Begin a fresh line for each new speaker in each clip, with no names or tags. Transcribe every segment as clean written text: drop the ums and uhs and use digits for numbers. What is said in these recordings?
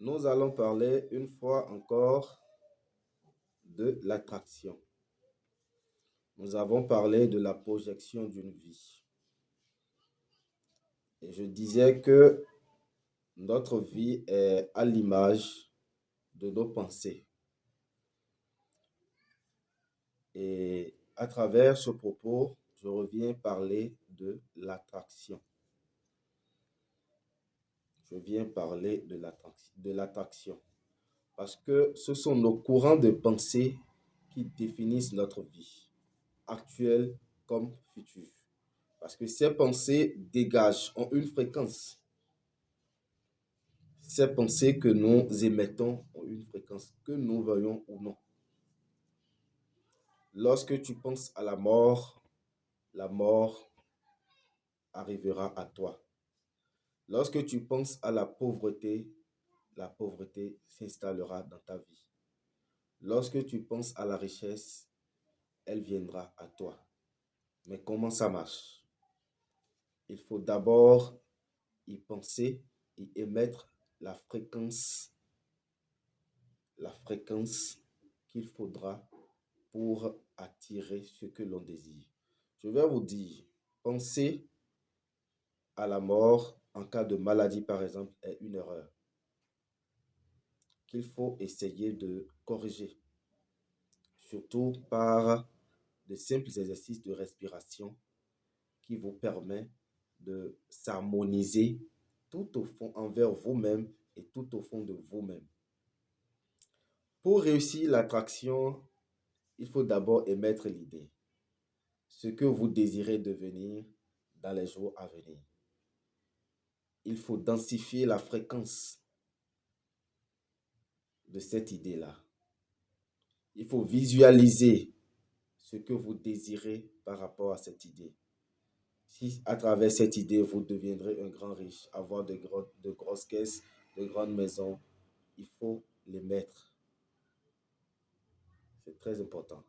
Nous allons parler une fois encore de l'attraction. Nous avons parlé de la projection d'une vie. Et je disais que notre vie est à l'image de nos pensées. Et à travers ce propos, je reviens parler de l'attraction. Je viens parler de l'attraction. Parce que ce sont nos courants de pensée qui définissent notre vie, actuelle comme future. Parce que ces pensées dégagent, ont une fréquence. Ces pensées que nous émettons ont une fréquence, que nous voyons ou non. Lorsque tu penses à la mort arrivera à toi. Lorsque tu penses à la pauvreté s'installera dans ta vie. Lorsque tu penses à la richesse, elle viendra à toi. Mais comment ça marche? Il faut d'abord y penser, y émettre la fréquence qu'il faudra pour attirer ce que l'on désire. Je vais vous dire, penser à la mort en cas de maladie, par exemple, est une erreur qu'il faut essayer de corriger, surtout par de simples exercices de respiration qui vous permettent de s'harmoniser tout au fond envers vous-même et tout au fond de vous-même. Pour réussir l'attraction, il faut d'abord émettre l'idée, ce que vous désirez devenir dans les jours à venir. Il faut densifier la fréquence de cette idée-là. Il faut visualiser ce que vous désirez par rapport à cette idée. Si à travers cette idée, vous deviendrez un grand riche, avoir de grosses caisses, de grandes maisons, il faut les mettre. C'est très important.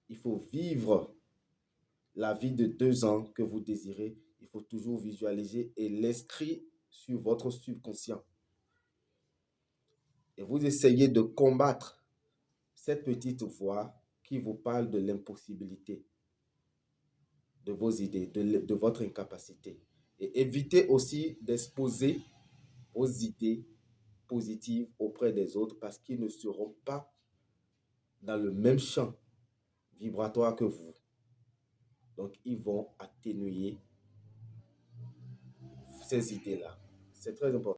Il faut vivre la vie de 2 ans que vous désirez. Il faut toujours visualiser et l'inscrire sur votre subconscient. Et vous essayez de combattre cette petite voix qui vous parle de l'impossibilité de vos idées, de votre incapacité. Et évitez aussi d'exposer vos idées positives auprès des autres parce qu'ils ne seront pas dans le même champ vibratoire que vous. Donc, ils vont atténuer ces idées-là. C'est très important.